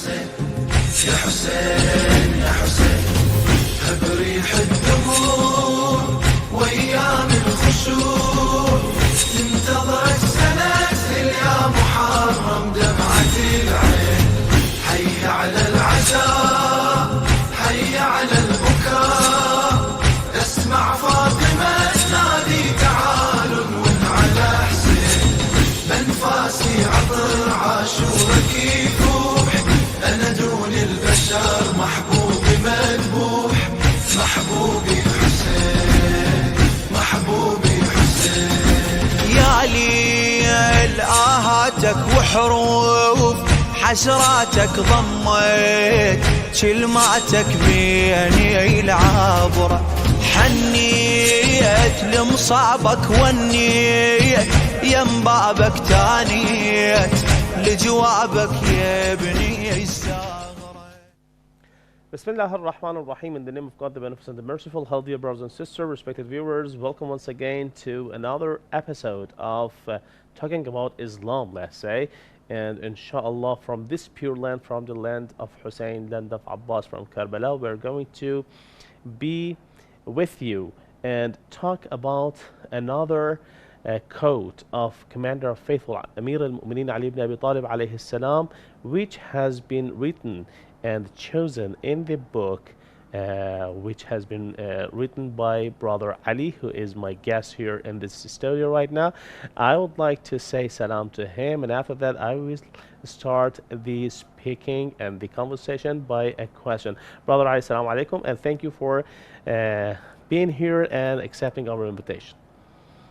حسين يا حسين يا حسين بريح الدموع وايام الخشوع تنتظرك سنة يا محرم دمعة العين حي على العزاء حي على البكاء اسمع فاطمة تنادي تعالوا على حسين بنفاسي عطر عاشورك يفوح انا دون البشر محبوبي مذبوح محبوبي حسين محبوبي حسين يا علي آهاتك وحروف حسراتك ضميت كلماتك بيني العابرة حنيت لمصابك ونيت يم بابك تانيت لجوابك يا ابني الزهرة. Bismillah ar-Rahman ar-Rahim. In the name of God, the Beneficent, the Merciful. Hello, dear brothers and sisters, respected viewers. Welcome once again to another episode of talking about Islam, let's say. And inshallah, from this pure land, from the land of Hussein, land of Abbas, from Karbala, we're going to be with you and talk about another quote of Commander of Faithful Amir al-Mu'mineen Ali ibn Abi Talib alayhi salam, which has been written and chosen in the book which has been written by Brother Ali, who is my guest here in this studio right now. I would like to say salam to him, and after that I will start the speaking and the conversation by a question. Brother Ali, salam alaikum, and thank you for being here and accepting our invitation.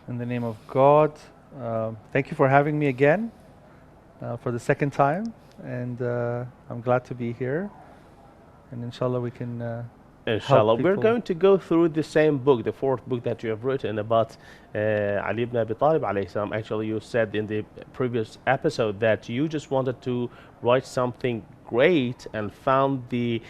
In the name of God, thank you for having me again for the second time, and I'm glad to be here, and inshallah we can Inshallah, we're going to go through the same book, the fourth book that you have written about Ali ibn Abi Talib alayhi salam. Actually, you said in the previous episode that you just wanted to write something great and found the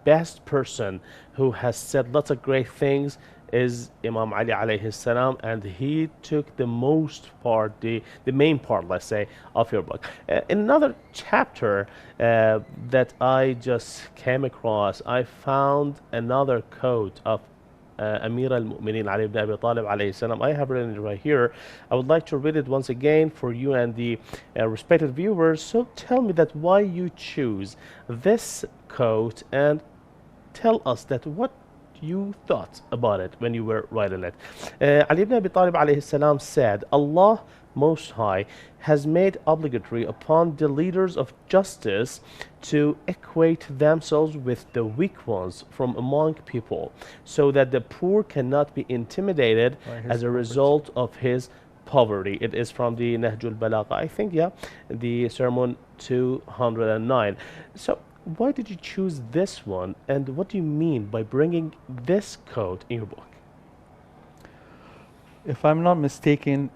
best person who has said lots of great things is Imam Ali alayhi salam, and he took the most part, the main part, let's say, of your book. In another chapter that I just came across, I found another quote of Amir al-Mu'mineen Ali ibn Abi Talib alayhi salam. I have written it right here. I would like to read it once again for you and the respected viewers. So tell me that why you choose this quote, and tell us that what you thought about it when you were writing it. Ali ibn Abi Talib alayhi salam said, Allah Most High has made obligatory upon the leaders of justice to equate themselves with the weak ones from among people, so that the poor cannot be intimidated as a result of his poverty. It is from the Nahjul Balagha, I think, yeah, the sermon 209. So why did you choose this one, and what do you mean by bringing this quote in your book? If I'm not mistaken,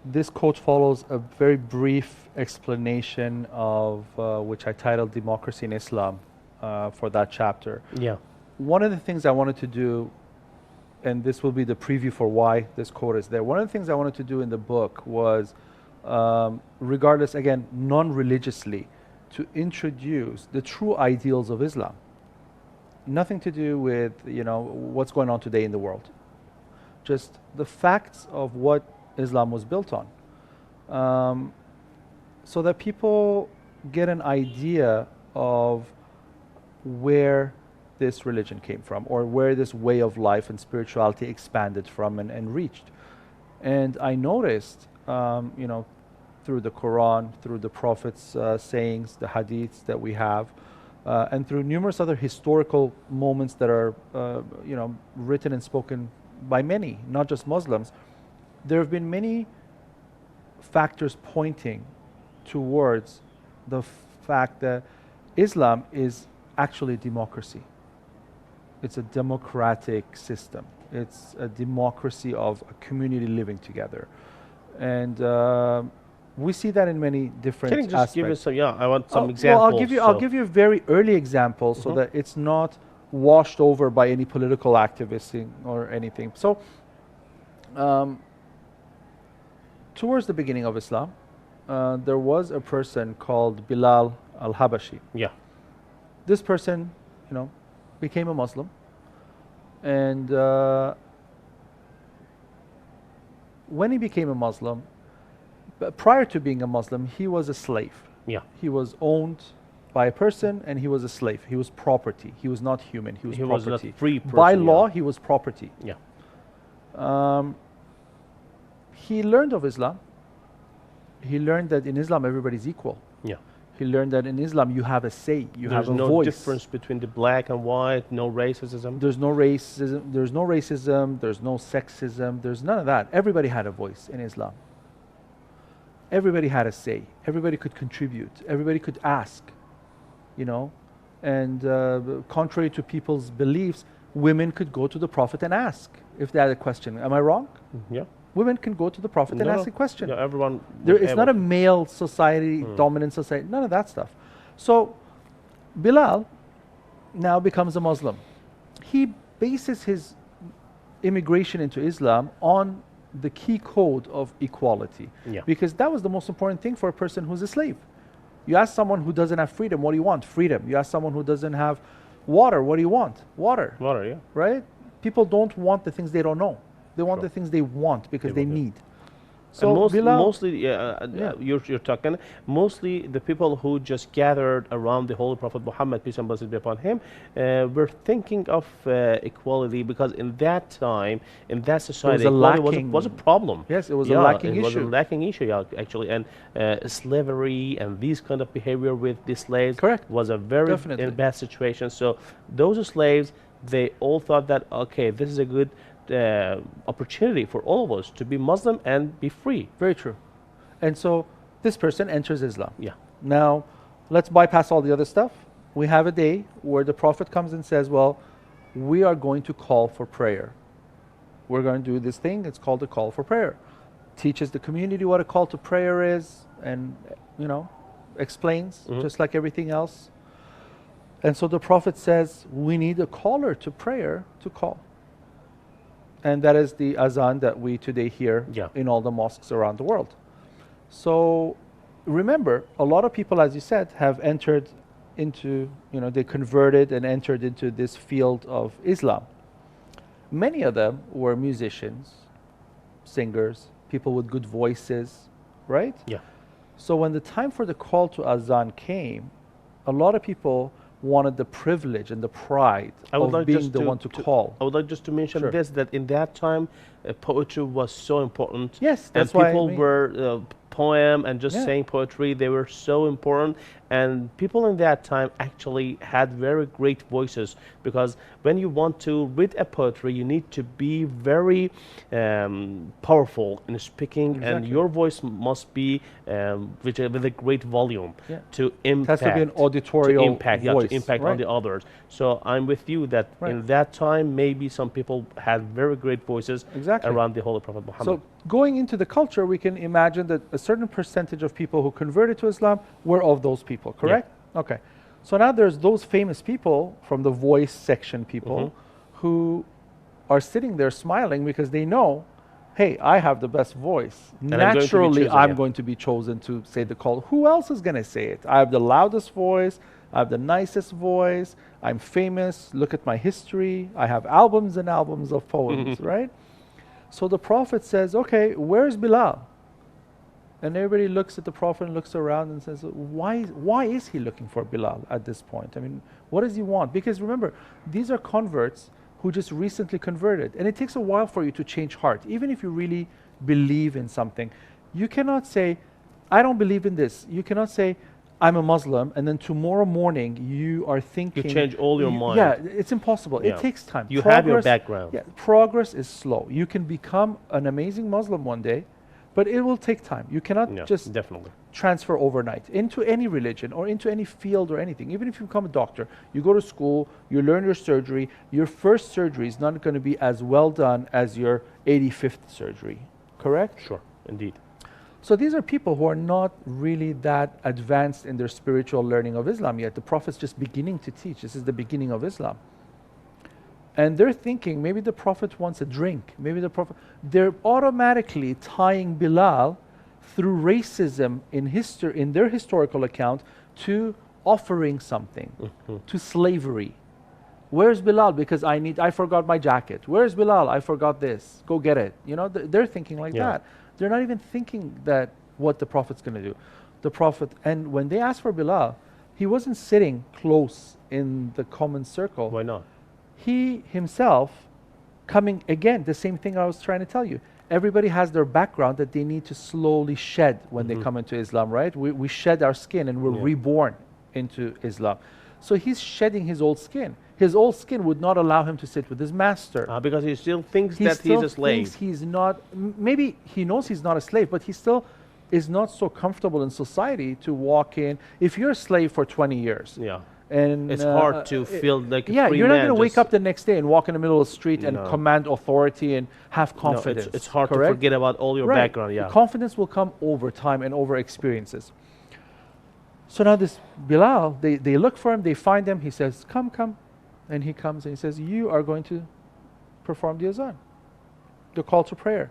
this quote follows a very brief explanation of which I titled Democracy in Islam for that chapter. Yeah. One of the things I wanted to do, and this will be the preview for why this quote is there, one of the things I wanted to do in the book was, regardless, again, non-religiously, to introduce the true ideals of Islam. Nothing to do with, you know, what's going on today in the world. Just the facts of what Islam was built on, so that people get an idea of where this religion came from, or where this way of life and spirituality expanded from and reached. And I noticed, you know, through the Quran, through the Prophet's sayings, the hadiths that we have, and through numerous other historical moments that are, you know, written and spoken by many, not just Muslims, there have been many factors pointing towards the fact that Islam is actually a democracy. It's a democratic system. It's a democracy of a community living together. And we see that in many different aspects. Can you just give us some, yeah, I want some examples. Well, I'll give you a very early example so that it's not washed over by any political activism or anything. So, towards the beginning of Islam, there was a person called Bilal al-Habashi. Yeah. This person, you know, became a Muslim, and when he became a Muslim, prior to being a Muslim, he was a slave. Yeah. He was owned by a person, and he was a slave. He was property. He was not human. He was He was property. not free person, By yeah. law, he was property. Yeah. He learned of Islam. He learned that in Islam everybody's equal. Yeah. He learned that in Islam you have a say, you There's have a no voice. difference between the black and white, no racism. There's no racism, there's no sexism, there's none of that. Everybody had a voice in Islam. Everybody had a say. Everybody could contribute. Everybody could ask, you know. And contrary to people's beliefs, women could go to the Prophet and ask if they had a question. Am I wrong? Yeah. Women can go to the Prophet and ask a question. Yeah, everyone. It's not a male society, dominant society, none of that stuff. So Bilal now becomes a Muslim. He bases his immigration into Islam on the key code of equality. Yeah. Because that was the most important thing for a person who's a slave. You ask someone who doesn't have freedom, what do you want? Freedom. You ask someone who doesn't have water, what do you want? Water. Water, yeah. Right? People don't want the things they don't know. They want Sure. the things they want because they need. So Bilal, mostly, you're talking, mostly the people who just gathered around the Holy Prophet Muhammad, peace and blessings be upon him, were thinking of equality, because in that time, in that society, equality was a problem. Yes, it was a lacking issue. It was a lacking issue, yeah, actually. And slavery and these kind of behavior with the slaves was a very bad situation. So those slaves, they all thought that, okay, this is a good opportunity for all of us to be Muslim and be free. Very true. And so this person enters Islam. Yeah. Now, let's bypass all the other stuff. We have a day where the Prophet comes and says, well, we are going to call for prayer. We're going to do this thing. It's called a call for prayer. Teaches the community what a call to prayer is, and, you know, explains just like everything else. And so the Prophet says, we need a caller to prayer to call. And that is the azan that we today hear in all the mosques around the world. So remember, a lot of people, as you said, have entered into, you know, they converted and entered into this field of Islam. Many of them were musicians, singers, people with good voices, right? Yeah. So when the time for the call to azan came, a lot of people wanted the privilege and the pride of being the one to call. I would like just to mention this, that in that time, poetry was so important. Yes, that's and why people were poem and just saying poetry, they were so important. And people in that time actually had very great voices, because when you want to read a poetry, you need to be very powerful in speaking, and your voice must be with a great volume to impact. It has to be an auditorial voice, to impact on the others. So I'm with you that in that time, maybe some people had very great voices around the Holy Prophet Muhammad. So going into the culture, we can imagine that a certain percentage of people who converted to Islam were of those people, correct? Yeah. Okay. So now there's those famous people from the voice section people who are sitting there smiling because they know, hey, I have the best voice. And naturally, I'm going to be chosen to say the call. Who else is going to say it? I have the loudest voice. I have the nicest voice. I'm famous. Look at my history. I have albums and albums of poems, right? So the Prophet says, okay, where's Bilal? And everybody looks at the Prophet and looks around and says, why is he looking for Bilal at this point? I mean, what does he want? Because remember, these are converts who just recently converted. And it takes a while for you to change heart. Even if you really believe in something, you cannot say, I don't believe in this. You cannot say, I'm a Muslim, and then tomorrow morning you are thinking... You change all your mind. Yeah, it's impossible. It takes time. You have your background. Yeah, progress is slow. You can become an amazing Muslim one day, but it will take time. You cannot just transfer overnight into any religion or into any field or anything. Even if you become a doctor, you go to school, you learn your surgery, your first surgery is not going to be as well done as your 85th surgery, correct? Sure, indeed. So these are people who are not really that advanced in their spiritual learning of Islam yet. The Prophet's just beginning to teach. This is the beginning of Islam. And they're thinking, maybe the Prophet wants a drink. Maybe the Prophet... They're automatically tying Bilal through racism in their historical account to offering something, to slavery. Where's Bilal? Because I forgot my jacket. Where's Bilal? I forgot this. Go get it. You know, they're thinking like that. They're not even thinking that what the Prophet's going to do. The Prophet, and when they asked for Bilal, he wasn't sitting close in the common circle. Why not? He himself coming, again, the same thing I was trying to tell you. Everybody has their background that they need to slowly shed when they come into Islam, right? We shed our skin and we're reborn into Islam. So he's shedding his old skin. His old skin would not allow him to sit with his master. Because he still thinks that he's a slave. Thinks he's not, maybe he knows he's not a slave, but he still is not so comfortable in society to walk in. If you're a slave for 20 years, and it's hard to feel like a free you're not man. going to wake up the next day and walk in the middle of the street and command authority and have confidence. It's hard to forget about all your background. The confidence will come over time and over experiences. So now this Bilal, they look for him, they find him, he says, come, come. And he comes and he says, you are going to perform the azan, the call to prayer.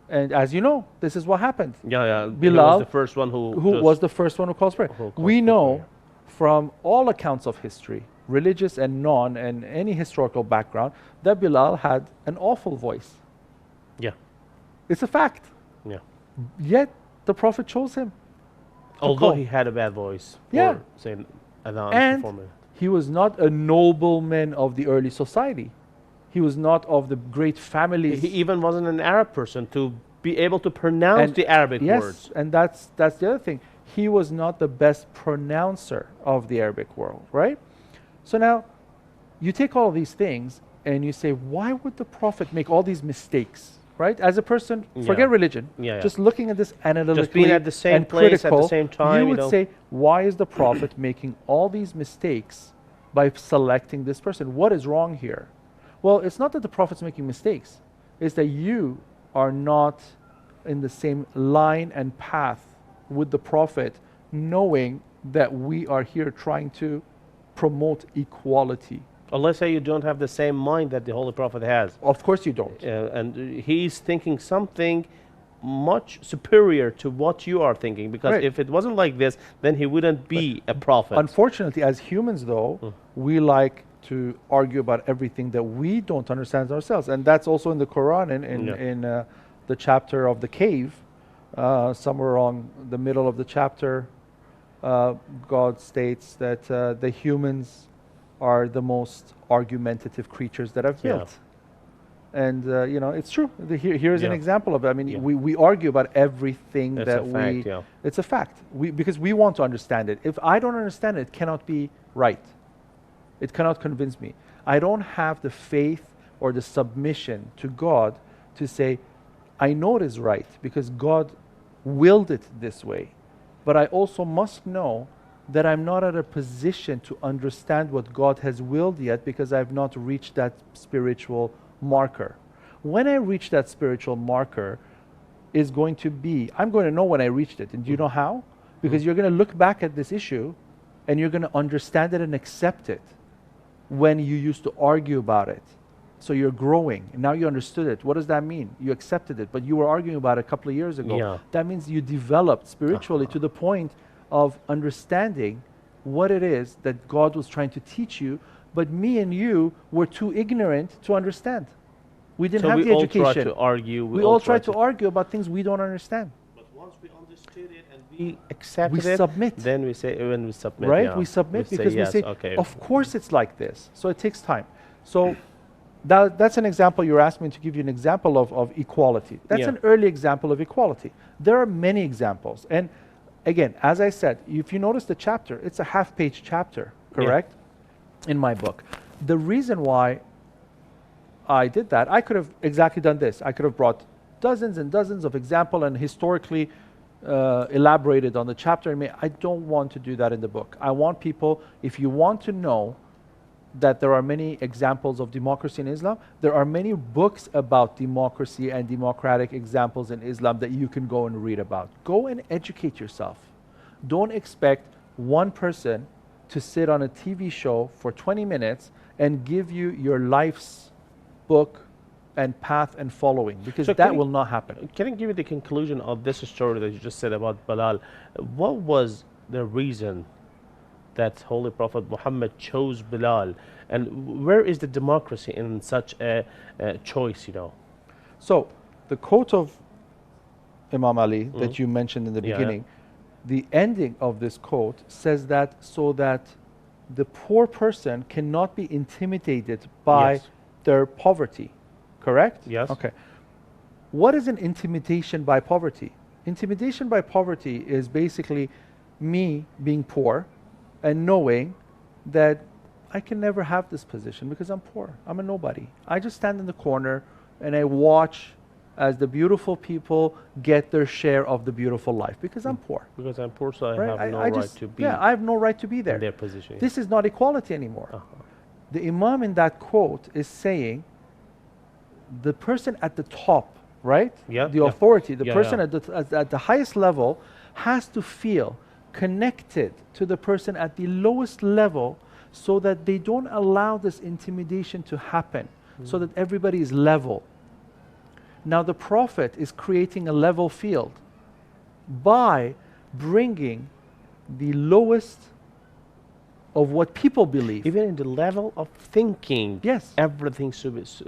And as you know, this is what happened. Bilal was the first one who was the first one who calls prayer. We know from all accounts of history, religious and non, and any historical background, that Bilal had an awful voice. It's a fact. Yet the Prophet chose him. Although he had a bad voice. For saying adhan and performance. He was not a nobleman of the early society. He was not of the great families. He even wasn't an Arab person to be able to pronounce the Arabic words. And that's the other thing. He was not the best pronouncer of the Arabic world, right? So now, you take all of these things and you say, why would the Prophet make all these mistakes, right? As a person, forget religion, just looking at this analytically just being at the same and place critical, at the same time. You would say, why is the Prophet making all these mistakes by selecting this person? What is wrong here? Well, it's not that the Prophet's making mistakes. It's that you are not in the same line and path with the Prophet, knowing that we are here trying to promote equality. Or let's say you don't have the same mind that the Holy Prophet has. Of course you don't. And he's thinking something much superior to what you are thinking, because if it wasn't like this, then he wouldn't be a prophet. Unfortunately, as humans though, we like to argue about everything that we don't understand ourselves. And that's also in the Quran, in the chapter of the cave, somewhere around the middle of the chapter, God states that the humans are the most argumentative creatures that I've built. And you know, it's true. Here's an example of it. I mean, we argue about everything that we... It's a fact. Because we want to understand it. If I don't understand it, it cannot be right. It cannot convince me. I don't have the faith or the submission to God to say, I know it is right because God willed it this way. But I also must know that I'm not at a position to understand what God has willed yet because I've not reached that spiritual marker. When I reach that spiritual marker is going to be, I'm going to know when I reached it. And do you know how? Because you're going to look back at this issue and you're going to understand it and accept it when you used to argue about it. So you're growing, and now you understood it. What does that mean? You accepted it, but you were arguing about it a couple of years ago. That means you developed spiritually to the point of understanding what it is that God was trying to teach you, but me and you were too ignorant to understand. We didn't have the education. We all try to argue. We all try to argue about things we don't understand. But once we understood it and we accepted it, submit. Then we say, when we submit, right? We submit because we say, of course it's like this. So it takes time. So that's an example. You're asking me to give you an example of equality. That's an early example of equality. There are many examples. And again, as I said, if you notice the chapter, it's a half-page chapter, correct? In my book. The reason why I did that, I could have exactly done this. I could have brought dozens and dozens of examples and historically elaborated on the chapter. I don't want to do that in the book. I want people, if you want to know that there are many examples of democracy in Islam, there are many books about democracy and democratic examples in Islam that you can go and read about. Go and educate yourself. Don't expect one person to sit on a TV show for 20 minutes and give you your life's book and path and following, because So that can will not happen. Can you give me the conclusion of this story that you just said about Bilal? What was the reason that Holy Prophet Muhammad chose Bilal, and where is the democracy in such a choice? So the quote of Imam Ali that you mentioned in the beginning, the ending of this quote says that so that the poor person cannot be intimidated by Yes. their poverty. Correct? Yes. Okay. What is an intimidation by poverty? Intimidation by poverty is basically me being poor and knowing that I can never have this position because I'm poor. I'm a nobody. I just stand in the corner and I watch as the beautiful people get their share of the beautiful life because I'm poor. Because I'm poor, so I Right? have no I right just, to be yeah, I have no right to be in there. their position. This is not equality anymore. Uh-huh. The Imam in that quote is saying the person at the top, right? Yeah, The yeah. authority, the Yeah, person yeah. at the highest level has to feel connected to the person at the lowest level so that they don't allow this intimidation to happen, so that everybody is level. Now the Prophet is creating a level field by bringing the lowest of what people believe. Even in the level of thinking, Yes. everything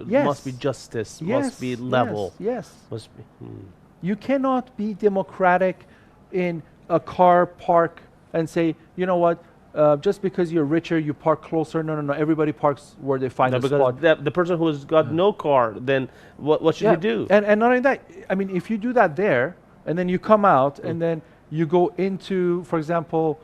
Yes. must be justice, Yes, must be level, Yes. must be. You cannot be democratic in a car park and say, you know what, just because you're richer, you park closer. No, no, no. Everybody parks where they find No, a because spot. the person who's got no car, then what should he do? And not only that, I mean, if you do that there, and then you come out, and then you go into, for example,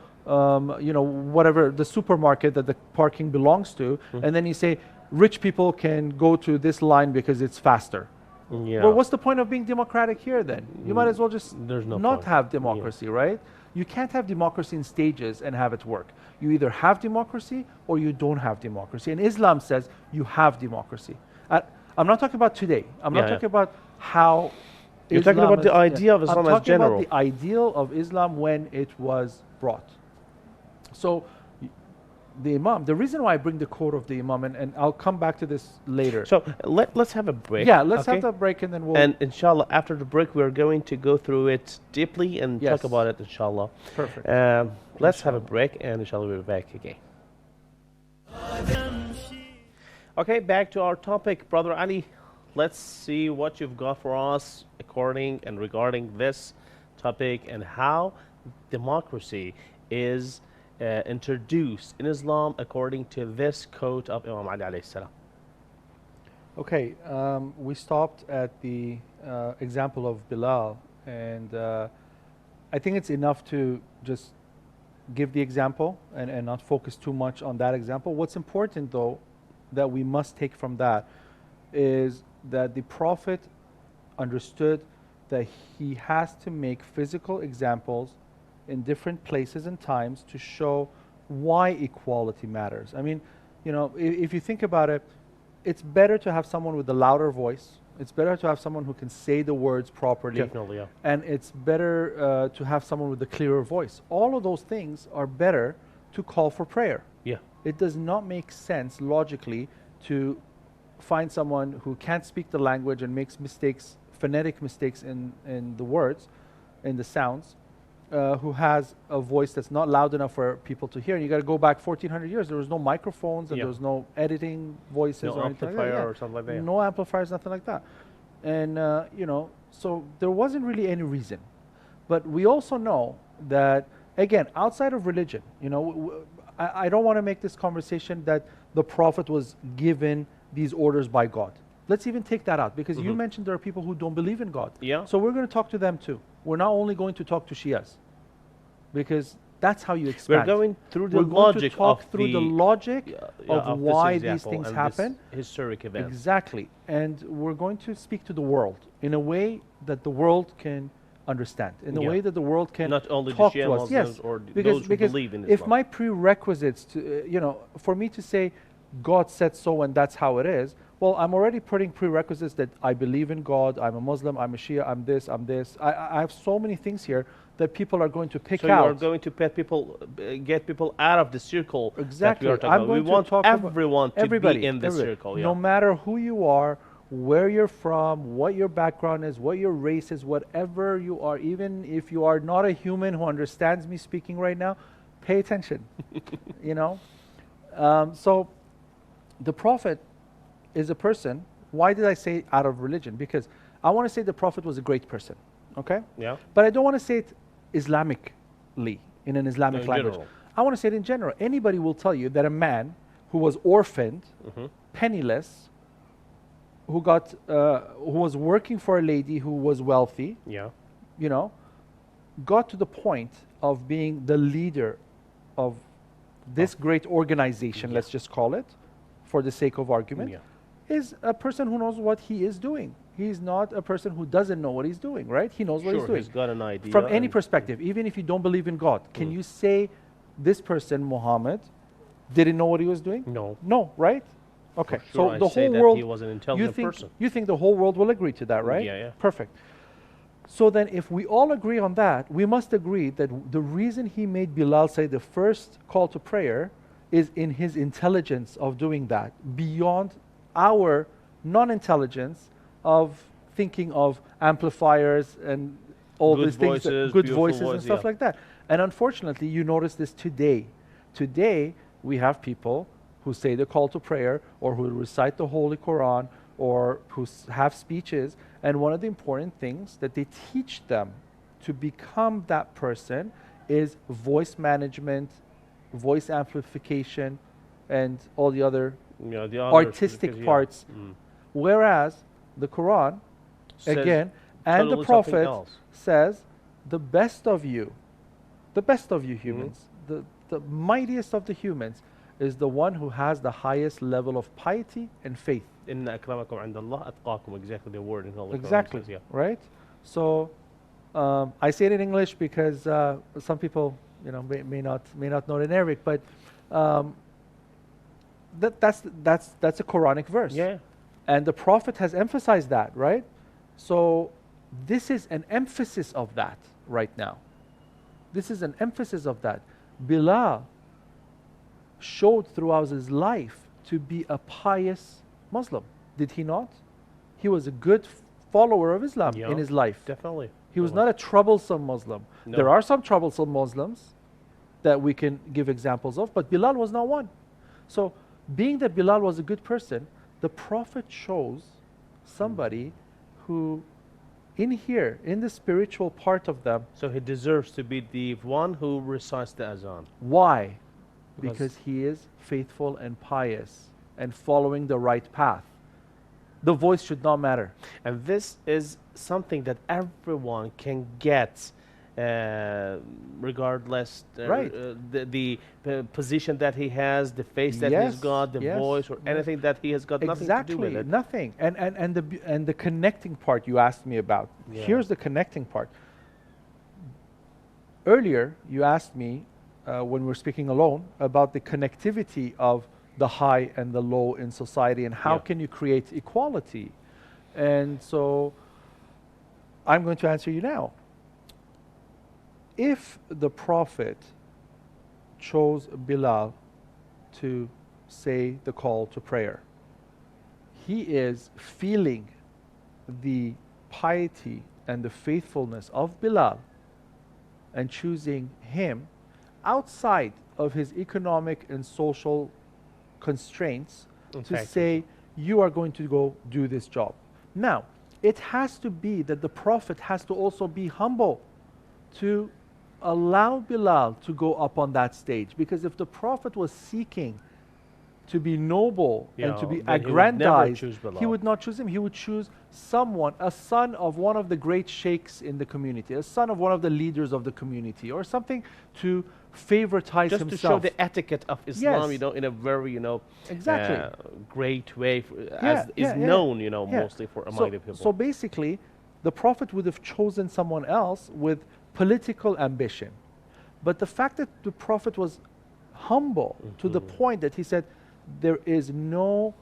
you know, whatever the supermarket that the parking belongs to, and then you say, rich people can go to this line because it's faster. Yeah. Well, what's the point of being democratic here then? You might as well just There's no not point. have democracy, right? You can't have democracy in stages and have it work. You either have democracy or you don't have democracy. And Islam says you have democracy. I'm not talking about today. I'm not Yeah, yeah. talking about how You're talking Islam about the is- idea of I'm Islam as talking general. about the ideal of Islam when it was brought. So the Imam, the reason why I bring the quote of the Imam, and I'll come back to this later. So let's have a break. yeah, let's okay? have that break and then we'll... And inshallah, after the break, we're going to go through it deeply and Yes. talk about it, inshallah. Perfect. Let's have a break, and inshallah, we'll be back again. Okay, back to our topic, Brother Ali. Let's see what you've got for us according and regarding this topic and how democracy is introduced in Islam according to this quote of Imam Ali alayhi salam. Okay, we stopped at the example of Bilal, and I think it's enough to just give the example and not focus too much on that example. What's important, though, that we must take from that is that the Prophet understood that he has to make physical examples in different places and times to show why equality matters. I mean, you know, if you think about it, it's better to have someone with a louder voice. It's better to have someone who can say the words properly. Definitely, yeah. And it's better to have someone with a clearer voice. All of those things are better to call for prayer. Yeah. It does not make sense logically to find someone who can't speak the language and makes mistakes, phonetic mistakes in the words, in the sounds, who has a voice that's not loud enough for people to hear. And you got to go back 1400 years. There was no microphones and Yeah. there was no editing voices No or anything like that. amplifier or something like that. Yeah. No amplifiers, nothing like that. And, you know, so there wasn't really any reason. But we also know that, again, outside of religion, you know, I don't want to make this conversation that the Prophet was given these orders by God. Let's even take that out, because you mentioned there are people who don't believe in God. Yeah. So we're going to talk to them too. We're not only going to talk to Shias, because that's how you expand. We're going through the We're going logic to talk of through the logic of this why these example things and happen. this historic event. Exactly. And we're going to speak to the world in a way that the world can understand, in a Yeah. way that the world can Not only the talk Shia to us. Muslims Yes, or because, those who believe in Islam. if my prerequisites to, you know, for me to say God said so and that's how it is, well, I'm already putting prerequisites that I believe in God, I'm a Muslim, I'm a Shia, I'm this, I'm this. I have so many things here that people are going to pick So out. you are going to get people out of the circle Exactly. that we are talking about. We want talk about everyone to everybody, be in the everybody. circle. No Yeah. matter who you are, where you're from, what your background is, what your race is, whatever you are, even if you are not a human who understands me speaking right now, pay attention. You know? So the Prophet is a person. Why did I say out of religion? Because I want to say the Prophet was a great person. Okay? Yeah. But I don't want to say it Islamically, in an Islamic in language. general. I want to say it in general. Anybody will tell you that a man who was orphaned, penniless, who was working for a lady who was wealthy, Yeah. you know, got to the point of being the leader of this great organization, let's just call it, for the sake of argument, is a person who knows what he is doing. He's not a person who doesn't know what he's doing, right? He knows what he's doing. He's got an idea. From any perspective, even if you don't believe in God, can you say this person, Muhammad, didn't know what he was doing? No. No, right? Okay. Sure, So the I'd say whole that world, he was an intelligent person. you think the whole world will agree to that, right? Yeah, yeah. Perfect. So then if we all agree on that, we must agree that the reason he made Bilal say the first call to prayer is in his intelligence of doing that, beyond our non-intelligence of thinking of amplifiers and all Good these things, voices, good beautiful voices and voice, stuff like that. And unfortunately, you notice this today. Today, we have people who say the call to prayer or who recite the Holy Quran or who have speeches. And one of the important things that they teach them to become that person is voice management, voice amplification, and all the other Yeah, the artistic parts. Whereas the Quran, Says again, and the totally something Prophet else. says, the best of you humans, the mightiest of the humans, is the one who has the highest level of piety and faith. إن أكرمكم عند الله أتقاكم. Exactly the word in Holy Quran Exactly, says, yeah. right? So I say it in English because some people, you know, may not know it in Arabic, but that's a Quranic verse. Yeah. And the Prophet has emphasized that, right? So this is an emphasis of that right now. This is an emphasis of that. Bilal showed throughout his life to be a pious Muslim, did he not? He was a good follower of Islam in his life. Definitely. He was not a troublesome Muslim. No. There are some troublesome Muslims that we can give examples of, but Bilal was not one. So being that Bilal was a good person, the Prophet chose somebody who in the spiritual part of them. So he deserves to be the one who recites the azan. Why? Because he is faithful and pious and following the right path. The voice should not matter. And this is something that everyone can get, regardless the position that he has, the face that he's got, the voice, or anything that he has got nothing to do with it. Nothing. And the connecting part you asked me about. Here's the connecting part. Earlier, you asked me when we were speaking alone about the connectivity of the high and the low in society and how can you create equality. And so I'm going to answer you now. If the Prophet chose Bilal to say the call to prayer, he is feeling the piety and the faithfulness of Bilal and choosing him outside of his economic and social constraints to say, you are going to go do this job. Now, it has to be that the Prophet has to also be humble to allow Bilal to go up on that stage. Because if the Prophet was seeking to be noble and to be aggrandized, he would not choose him. He would choose someone, a son of one of the great sheikhs in the community, a son of one of the leaders of the community, or something to favoritize just himself. to show the etiquette of Islam, you know, in a very, great way, as is known, mostly for among the people. So basically, the Prophet would have chosen someone else with political ambition. But the fact that the Prophet was humble to the point that he said, there's no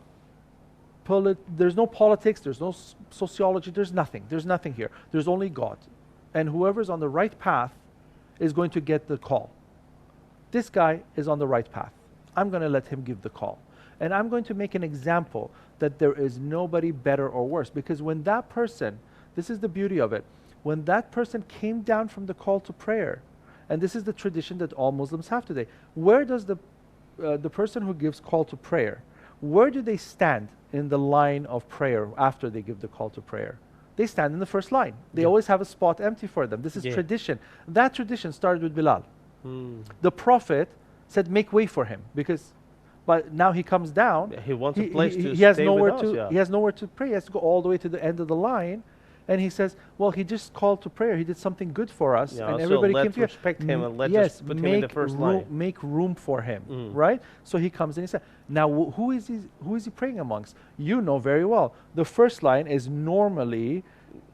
politics, there's no sociology, there's nothing here. There's only God. And whoever's on the right path is going to get the call. This guy is on the right path. I'm going to let him give the call. And I'm going to make an example that there is nobody better or worse. Because when that person, this is the beauty of it, when that person came down from the call to prayer, and this is the tradition that all Muslims have today, where does the person who gives call to prayer, where do they stand in the line of prayer after they give the call to prayer? They stand in the first line. They always have a spot empty for them. This is tradition. That tradition started with Bilal. The Prophet said, make way for him, but now he comes down. He wants a place to he has stay nowhere with us, he has nowhere to pray. He has to go all the way to the end of the line. And he says, well, he just called to prayer. He did something good for us. Yeah, and so everybody came let's to respect him and let's yes, just put him in the first line. Make room for him, right? So he comes and he said, now who is he praying amongst? You know very well. The first line is normally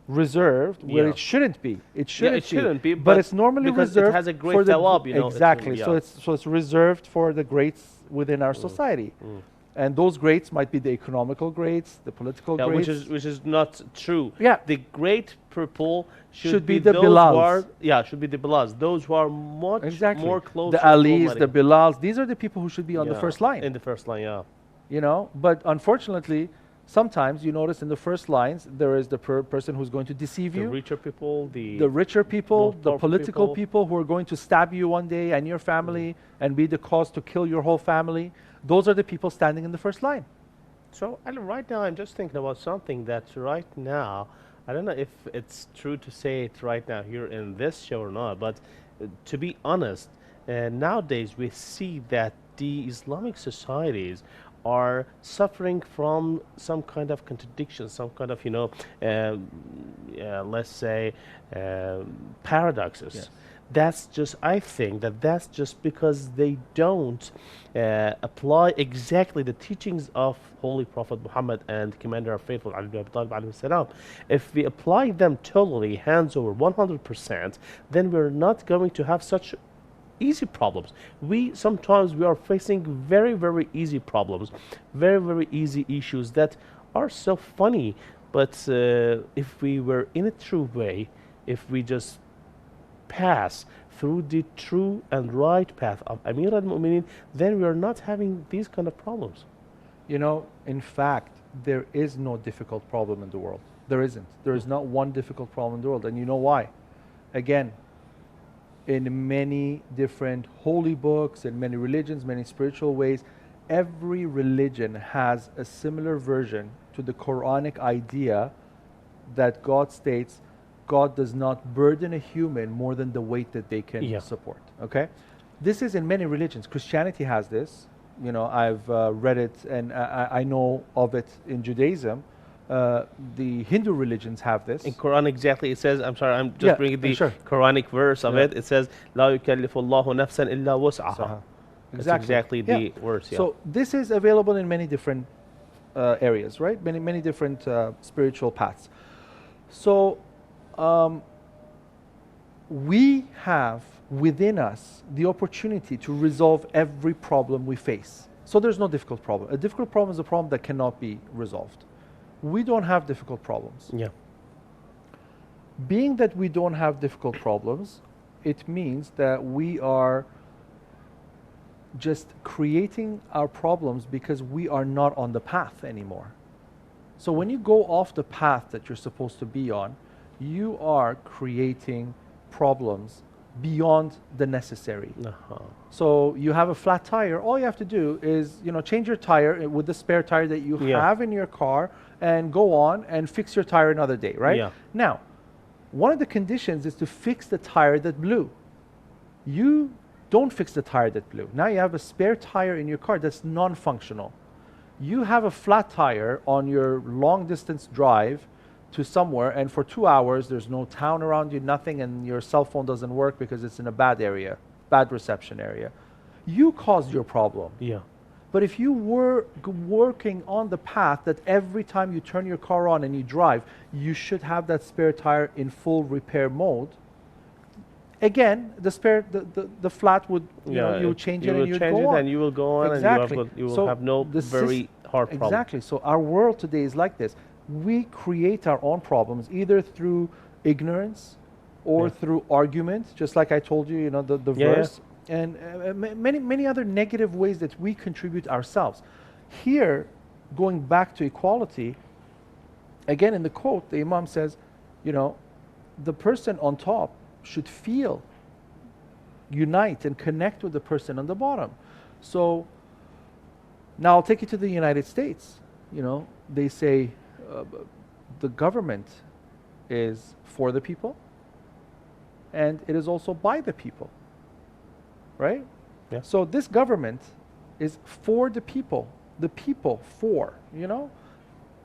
reserved where it shouldn't be. It shouldn't be, but it's normally because reserved it has a great for the thawab, you know. exactly. So it's reserved for the greats within our society. And those greats might be the economical greats, the political greats. Which is not true. Yeah. The great purple should be be the those Bilals. who are, should be the Bilals. Those who are much more close the to Alis, the the Bilals, these are the people who should be on the first line. In the first line, You know, but unfortunately, sometimes you notice in the first lines, there is the person who's going to deceive you. The richer people, the richer people, the powerful political people who are going to stab you one day and your family and be the cause to kill your whole family. Those are the people standing in the first line. So right now I'm just thinking about something that right now, I don't know if it's true to say it right now here in this show or not, but to be honest, nowadays we see that the Islamic societies are suffering from some kind of contradiction, some kind of, let's say, paradoxes. Yes. That's just, I think that's just because they don't apply exactly the teachings of Holy Prophet Muhammad and Commander of Faithful Ali ibn Abi Talib alayhi salam. If we apply them totally, hands over 100%, then we're not going to have such easy problems. Sometimes we are facing very, very easy problems, very, very easy issues that are so funny. But if we were in a true way, if we just pass through the true and right path of Amir al-Mu'mineen, then we are not having these kind of problems. You know, in fact, there is no difficult problem in the world. There isn't. There is not one difficult problem in the world. And you know why? Again, in many different holy books, in many religions, many spiritual ways, every religion has a similar version to the Quranic idea that God states, God does not burden a human more than the weight that they can support. Okay, this is in many religions. Christianity has this. You know, I've read it and I know of it in Judaism. The Hindu religions have this. In Quran, exactly, it says. I'm sorry, I'm just bringing the Quranic verse of it. It says, "La yukallifu Allahu nafsan illa wus'aha." Exactly the verse. Yeah. So this is available in many different areas, right? Many different spiritual paths. So. We have within us the opportunity to resolve every problem we face. So there's no difficult problem. A difficult problem is a problem that cannot be resolved. We don't have difficult problems. Yeah. Being that we don't have difficult problems, it means that we are just creating our problems because we are not on the path anymore. So when you go off the path that you're supposed to be on, you are creating problems beyond the necessary. So you have a flat tire, all you have to do is, change your tire with the spare tire that you have in your car and go on and fix your tire another day, right? Yeah. Now, one of the conditions is to fix the tire that blew. You don't fix the tire that blew. Now you have a spare tire in your car that's non-functional. You have a flat tire on your long distance drive to somewhere, and for 2 hours there's no town around you, nothing, and your cell phone doesn't work because it's in a bad area, bad reception area. You caused your problem. Yeah. But if you were working on the path that every time you turn your car on and you drive, you should have that spare tire in full repair mode. Again, the flat would, you would change it and you'd go on. And you will go on, exactly. And you will have no very hard problem. Exactly. So our world today is like this. We create our own problems either through ignorance or through argument, just like I told you, the verse, and many other negative ways that we contribute ourselves. Here, going back to equality, again in the quote, the Imam says, you know, the person on top should feel, unite and connect with the person on the bottom. So now I'll take you to the United States. You know, they say the government is for the people and it is also by the people, right? Yeah. So this government is for the people for, you know,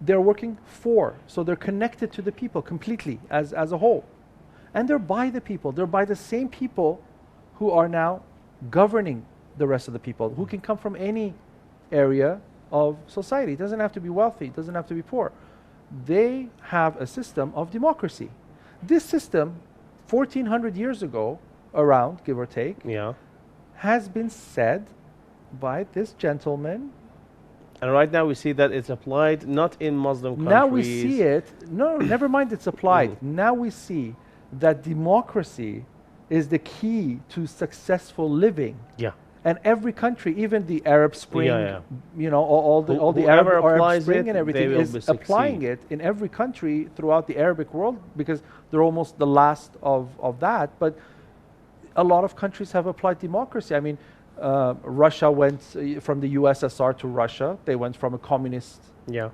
they're working for, so they're connected to the people completely as a whole. And they're by the people, they're by the same people who are now governing the rest of the people, who can come from any area of society. It doesn't have to be wealthy, it doesn't have to be poor. They have a system of democracy. This system, 1400 years ago, around, give or take, Yeah. has been said by this gentleman. And right now we see that it's applied not in Muslim countries. Now we see it, no, never mind it's applied. Now we see that democracy is the key to successful living. Yeah. And every country, even the Arab Spring, Yeah. you know, all the Whoever Arab applies Spring it, and everything they will is applying succeed. it in every country throughout the Arabic world, because they're almost the last of that. But a lot of countries have applied democracy. I mean, Russia went from the USSR to Russia. They went from a communist, Yeah.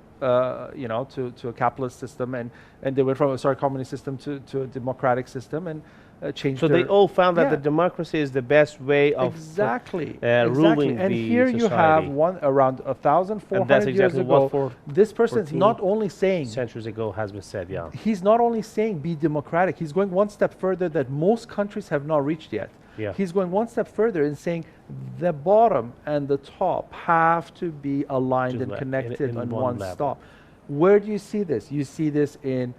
you know, to a capitalist system, and they went from a communist system to a democratic system, and changed. So they all found that Yeah. the democracy is the best way of exactly. ruling And the here you have society. around 1,400 And that's years exactly ago. what for This person's 14 not only saying, centuries ago has been said. Yeah. he's not only saying be democratic, he's going one step further that most countries have not reached yet. Yeah. He's going one step further in saying the bottom and the top have to be aligned Just and like connected in on one one level. stop. Where do you see this? You see this in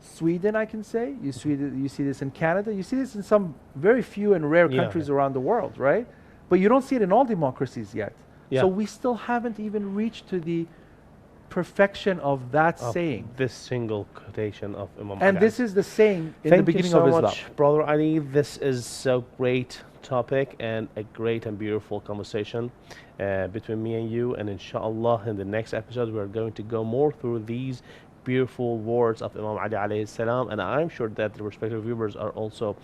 Sweden, I can say. You see this in Canada. You see this in some very few and rare Yeah. countries around the world, right? But you don't see it in all democracies yet. Yeah. So we still haven't even reached to the perfection of that Of saying. this single quotation of Imam And Ali. this is the saying in Thank the beginning you so of Islam. much, Brother Ali. This is so great topic and a great and beautiful conversation between me and you. And inshallah, in the next episode, we're going to go more through these beautiful words of Imam Ali alayhi salam. And I'm sure that the respective viewers are also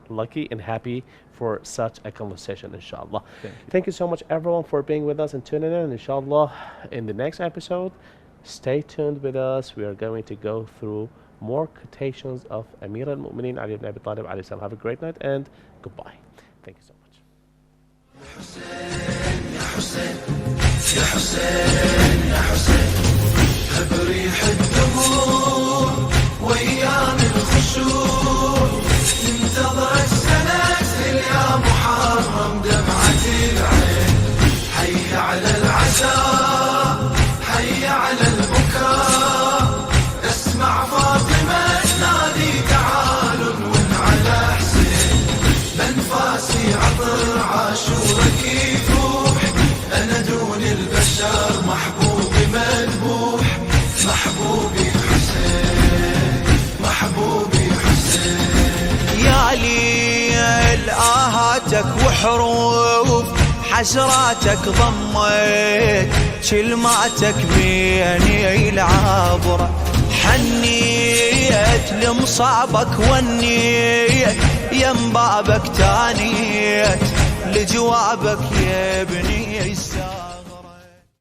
lucky and happy for such a conversation, inshallah. Thank you so much, everyone, for being with us and tuning in. Inshallah, in the next episode, stay tuned with us. We are going to go through more quotations of Amir al-Mu'mineen Ali ibn Abi Talib alayhi salam. Have a great night and goodbye. Thank you so much. يا حسين يا حسين يا حسين بريح الدموع وايام الخشوع تنتظرك سنة يا محرم دمعة العين حي على العزاء حي على البكاء اسمع فاطمة تنادي تعالوا ون على حسين بنفاسي عطر عاشورك يفوح انا دون البشر محبوبي مذبوح محبوبي حسين محبوبي حسين يا ليل آهاتك وحروف حسراتك ضميت كلماتك بيني العبرة حنيت لمصابك ونيت يم بابك تانيت لجوابك يا ابني الساعة